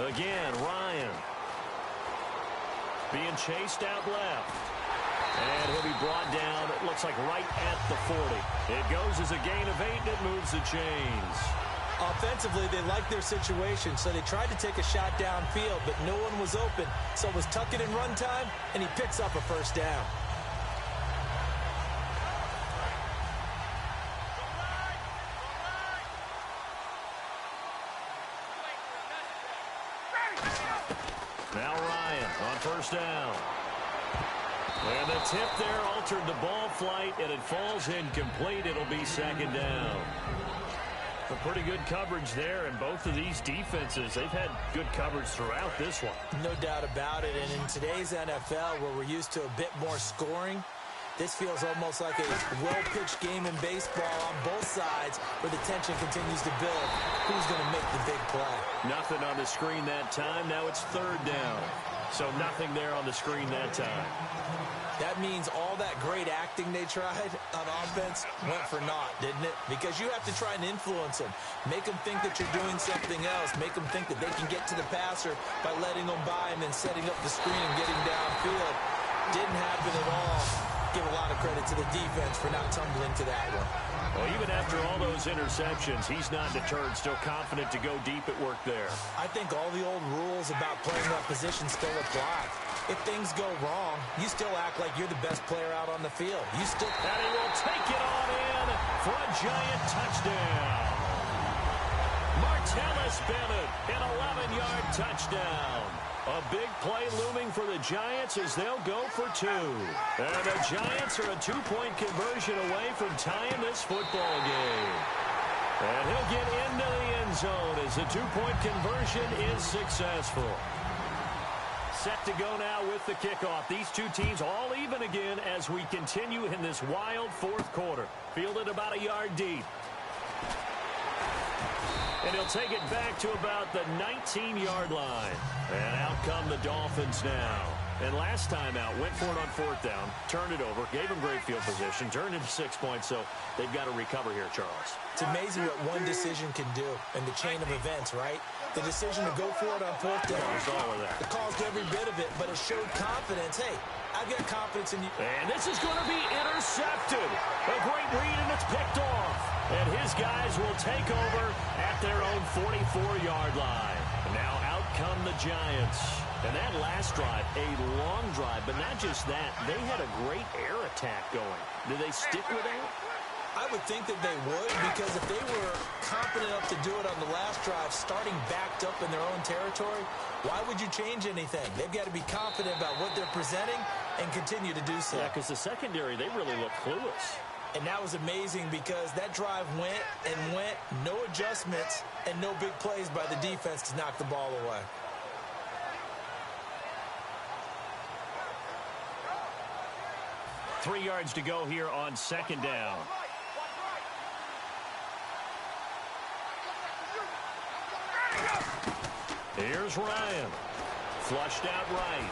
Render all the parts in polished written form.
Again, Ryan. Being chased out left. And he'll be brought down, it looks like right at the 40. It goes as a gain of 8, and it moves the chains. Offensively, they liked their situation, so they tried to take a shot downfield, but no one was open. So it was tuck it in run time, and he picks up a first down. Now Ryan on first down. And the tip there altered the ball flight, and it falls incomplete. It'll be second down. A pretty good coverage there, and both of these defenses, they've had good coverage throughout this one. No doubt about it, and in today's NFL, where we're used to a bit more scoring, this feels almost like a well-pitched game in baseball on both sides where the tension continues to build. Who's going to make the big play? Nothing on the screen that time. Now it's third down. So nothing there on the screen that time. That means all that great acting they tried on offense went for naught, didn't it? Because you have to try and influence them. Make them think that you're doing something else. Make them think that they can get to the passer by letting them by and then setting up the screen and getting downfield. Didn't happen at all. Give a lot of credit to the defense for not tumbling to that one. Well, even after all those interceptions, he's not deterred, still confident to go deep at work there. I think all the old rules about playing that position still apply. If things go wrong, you still act like you're the best player out on the field. You still... And he will take it on in for a giant touchdown. Martellus Bennett, an 11-yard touchdown. A big play looming for the Giants as they'll go for 2. And the Giants are a 2-point conversion away from tying this football game. And he'll get into the end zone as the 2-point conversion is successful. Set to go now with the kickoff. These two teams all even again as we continue in this wild fourth quarter. Fielded about a yard deep. And he'll take it back to about the 19-yard line. And out come the Dolphins now. And last time out, went for it on fourth down, turned it over, gave him great field position, turned into 6 points, so they've got to recover here, Charles. It's amazing what one decision can do in the chain of events, right? The decision to go for it on fourth down. All of that. It caused every bit of it, but it showed confidence. Hey, I've got confidence in you. And this is going to be intercepted. A great read, and it's picked off. And his guys will take over at their own 44-yard line. And now out come the Giants. And that last drive, a long drive, but not just that. They had a great air attack going. Did they stick with that? I would think that they would, because if they were confident enough to do it on the last drive, starting backed up in their own territory, why would you change anything? They've got to be confident about what they're presenting and continue to do so. Yeah, because the secondary, they really look clueless. And that was amazing because that drive went and went, no adjustments, and no big plays by the defense to knock the ball away. Three yards to go here on second down. Here's Ryan. Flushed out right.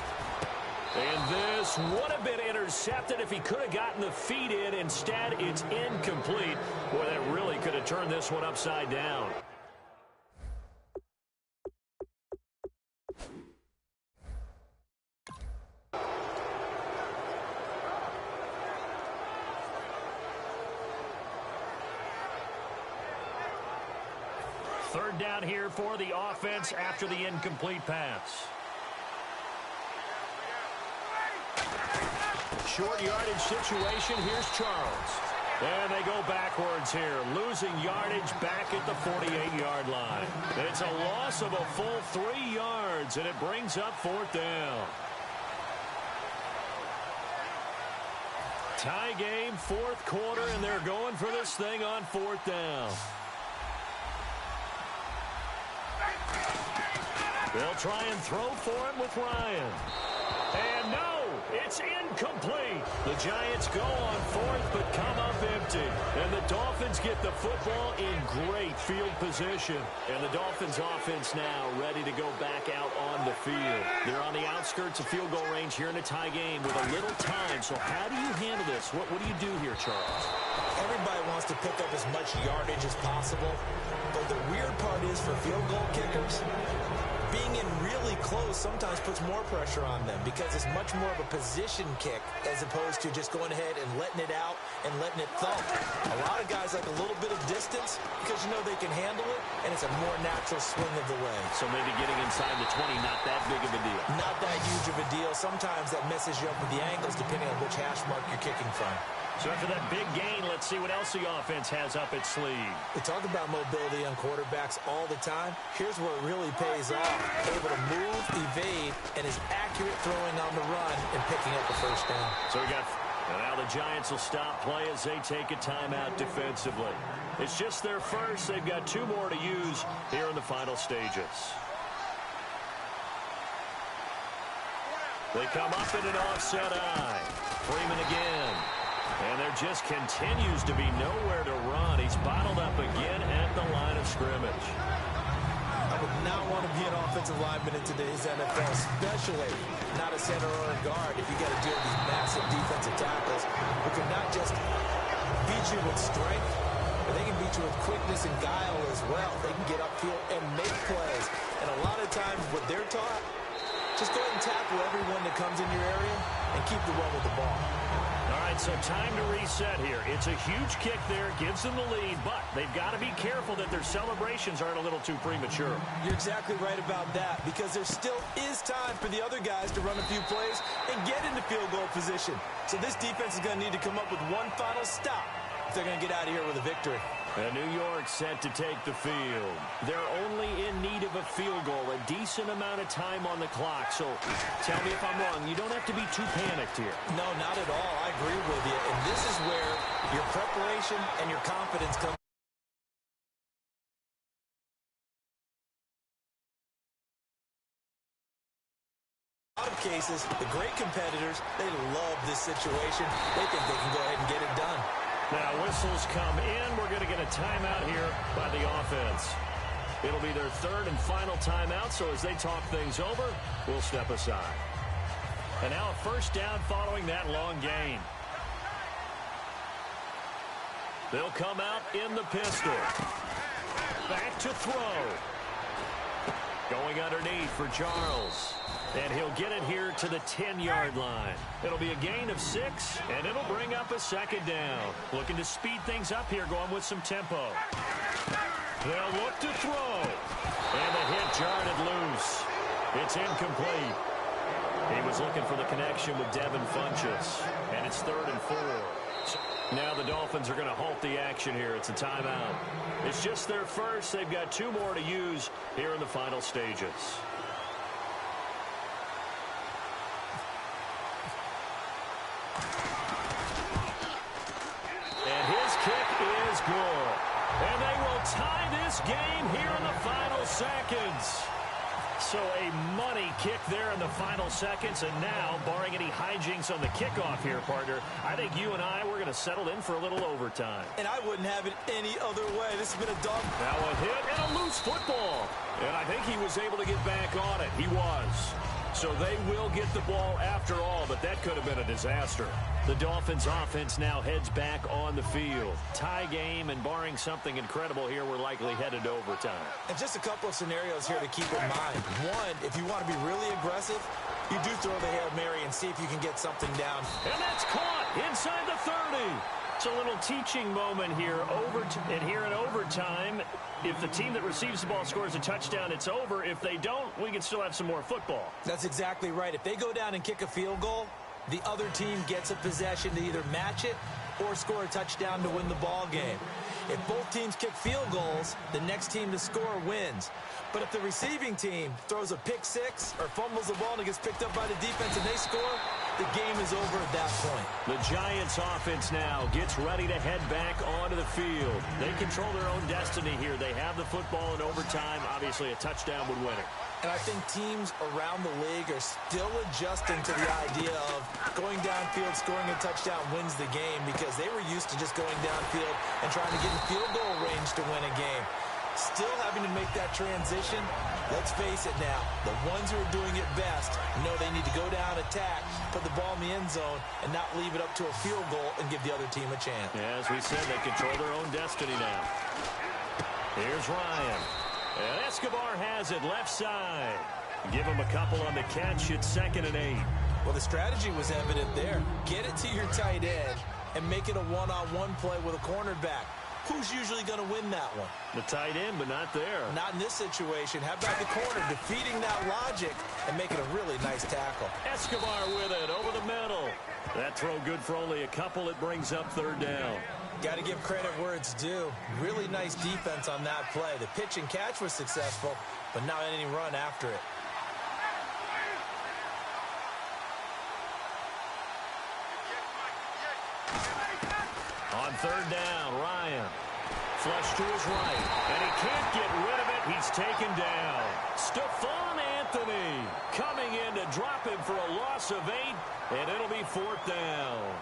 And this would have been intercepted if he could have gotten the feet in. Instead, it's incomplete. Boy, that really could have turned this one upside down. Third down here for the offense after the incomplete pass. Short yardage situation. Here's Charles. And they go backwards here, losing yardage back at the 48-yard line. It's a loss of a full 3 yards, and it brings up fourth down. Tie game, fourth quarter, and they're going for this thing on fourth down. They'll try and throw for it with Ryan. And no, it's incomplete. The Giants go on fourth but come up empty. And the Dolphins get the football in great field position. And the Dolphins offense now ready to go back out on the field. They're on the outskirts of field goal range here in a tie game with a little time. So how do you handle this? What do you do here, Charles? Everybody wants to pick up as much yardage as possible. But the weird part is for field goal kickers, being in really close sometimes puts more pressure on them because it's much more of a position kick as opposed to just going ahead and letting it out and letting it thump. A lot of guys like a little bit of distance because you know they can handle it, and it's a more natural swing of the leg. So maybe getting inside the 20, not that big of a deal. Not that huge of a deal. Sometimes that messes you up with the angles depending on which hash mark you're kicking from. So after that big gain, let's see what else the offense has up its sleeve. We talk about mobility on quarterbacks all the time. Here's where it really pays off. Able to move, evade, and is accurate throwing on the run and picking up the first down. So we got, and now the Giants will stop play as they take a timeout defensively. It's just their first. They've got 2 more to use here in the final stages. They come up in an offset eye. Freeman again. And there just continues to be nowhere to run. He's bottled up again at the line of scrimmage. I would not want to be an offensive lineman in today's NFL, especially not a center or a guard if you got to deal with these massive defensive tackles who can not just beat you with strength, but they can beat you with quickness and guile as well. They can get upfield and make plays. And a lot of times what they're taught, just go ahead and tackle everyone that comes in your area and keep the run with the ball. All right, so time to reset here. It's a huge kick there, gives them the lead, but they've got to be careful that their celebrations aren't a little too premature. You're exactly right about that because there still is time for the other guys to run a few plays and get into field goal position. So this defense is going to need to come up with one final stop if they're going to get out of here with a victory. And New York set to take the field. They're only in need of a field goal, a decent amount of time on the clock. So tell me if I'm wrong. You don't have to be too panicked here. No, not at all. I agree with you. And this is where your preparation and your confidence come. In a lot of cases, the great competitors, they love this situation. They think they can go ahead and get it done. Now, whistles come in. We're going to get a timeout here by the offense. It'll be their 3rd and final timeout, so as they talk things over, we'll step aside. And now a first down following that long gain. They'll come out in the pistol. Back to throw. Going underneath for Charles. And he'll get it here to the 10-yard line. It'll be a gain of 6, and it'll bring up a second down. Looking to speed things up here, going with some tempo. They'll look to throw. And the hit jarred it loose. It's incomplete. He was looking for the connection with Devin Funchess. And it's 3rd and 4. Now the Dolphins are going to halt the action here. It's a timeout. It's just their first. They've got 2 more to use here in the final stages. Good. And they will tie this game here in the final seconds. So a money kick there in the final seconds. And now, barring any hijinks on the kickoff here, partner, I think you and I, we're going to settle in for a little overtime. And I wouldn't have it any other way. This has been a dog. Now a hit and a loose football. And I think he was able to get back on it. He was. So they will get the ball after all, but that could have been a disaster. The Dolphins offense now heads back on the field. Tie game, and barring something incredible here, we're likely headed to overtime. And just a couple of scenarios here to keep in mind. One, if you want to be really aggressive, you do throw the Hail Mary and see if you can get something down. And that's caught inside the 30. It's a little teaching moment here. And here in overtime, if the team that receives the ball scores a touchdown, it's over. If they don't, we can still have some more football. That's exactly right. If they go down and kick a field goal, the other team gets a possession to either match it or score a touchdown to win the ball game. If both teams kick field goals, the next team to score wins. But if the receiving team throws a pick six or fumbles the ball and it gets picked up by the defense and they score, the game is over at that point. The Giants offense now gets ready to head back onto the field. They control their own destiny here. They have the football in overtime. Obviously, a touchdown would win it. And I think teams around the league are still adjusting to the idea of going downfield, scoring a touchdown wins the game because they were used to just going downfield and trying to get in field goal range to win a game. Still having to make that transition. Let's face it now, the ones who are doing it best know they need to go down, attack, put the ball in the end zone, and not leave it up to a field goal and give the other team a chance. Yeah, as we said, they control their own destiny now. Here's Ryan. And Escobar has it left side. Give him a couple on the catch. It's 2nd and 8. Well, the strategy was evident there. Get it to your tight end and make it a one-on-one play with a cornerback. Who's usually going to win that one? The tight end, but not there. Not in this situation. How about the corner defeating that logic and making a really nice tackle? Escobar with it over the middle. That throw good for only a couple. It brings up 3rd down. Got to give credit where it's due. Really nice defense on that play. The pitch and catch was successful, but not any run after it. On 3rd down, Ryan. Flush to his right, and he can't get rid of it. He's taken down. Stephon Anthony coming in to drop him for a loss of 8, and it'll be 4th down.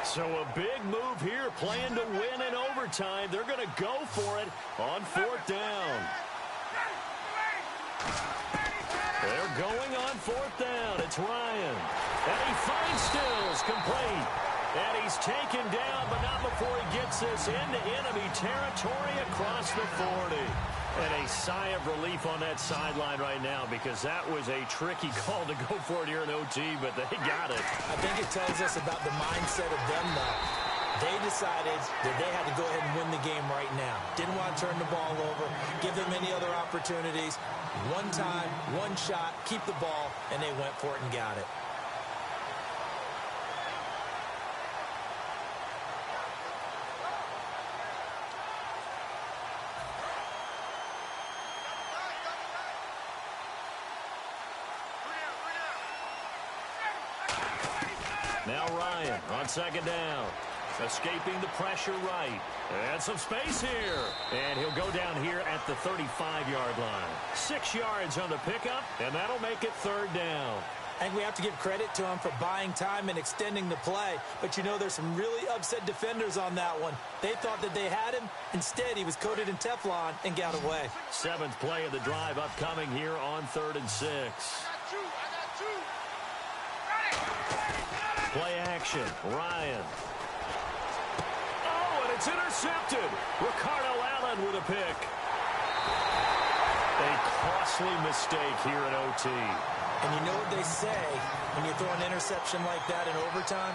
So a big move here, playing to win in overtime. They're going to go for it on 4th down. They're going on 4th down. It's Ryan. And he finds Stills complete. And he's taken down, but not before he gets this into enemy territory across the 40. And a sigh of relief on that sideline right now, because that was a tricky call to go for it here in OT, but they got it. I think it tells us about the mindset of them, though. They decided that they had to go ahead and win the game right now. Didn't want to turn the ball over, give them any other opportunities. One time, one shot, keep the ball, and they went for it and got it. Now Ryan on 2nd down. Escaping the pressure right. And some space here. And he'll go down here at the 35-yard line. 6 yards on the pickup, and that'll make it 3rd down. I think we have to give credit to him for buying time and extending the play. But, you know, there's some really upset defenders on that one. They thought that they had him. Instead, he was coated in Teflon and got away. 7th play of the drive upcoming here on 3rd and 6. Play action. Ryan. Oh, and it's intercepted. Ricardo Allen with a pick. A costly mistake here in OT. And you know what they say when you throw an interception like that in overtime?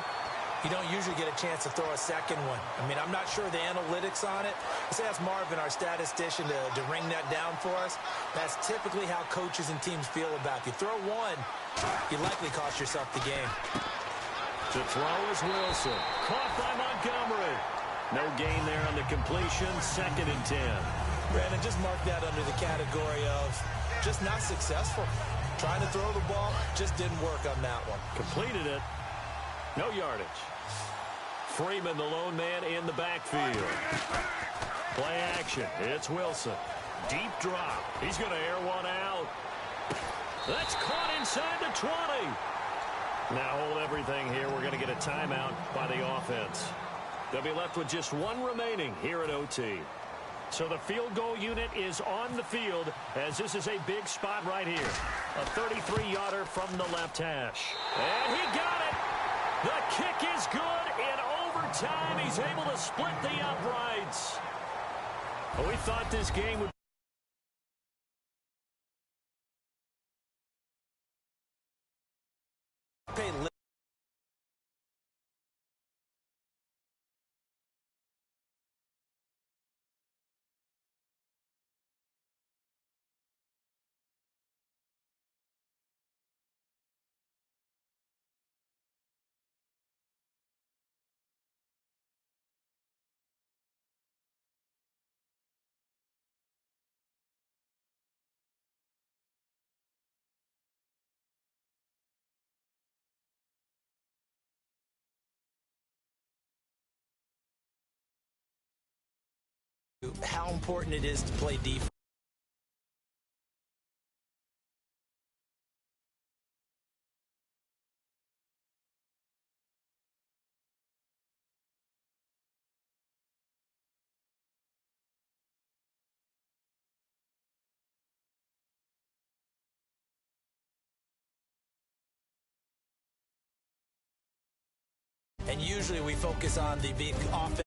You don't usually get a chance to throw a second one. I mean, I'm not sure the analytics on it. Let's ask Marvin, our statistician, to ring that down for us. That's typically how coaches and teams feel about it. You throw one, you likely cost yourself the game. To throw is Wilson. Caught by Montgomery. No gain there on the completion. 2nd and 10. Brandon, just mark that under the category of just not successful. Trying to throw the ball, just didn't work on that one. Completed it. No yardage. Freeman, the lone man in the backfield. Play action. It's Wilson. Deep drop. He's going to air one out. That's caught inside the 20. Now hold everything here. We're going to get a timeout by the offense. They'll be left with just 1 remaining here at OT. So the field goal unit is on the field, as this is a big spot right here. A 33-yarder from the left hash. And he got it. The kick is good in overtime. He's able to split the uprights. We thought this game would pay. How important it is to play defense. And usually we focus on the big offense.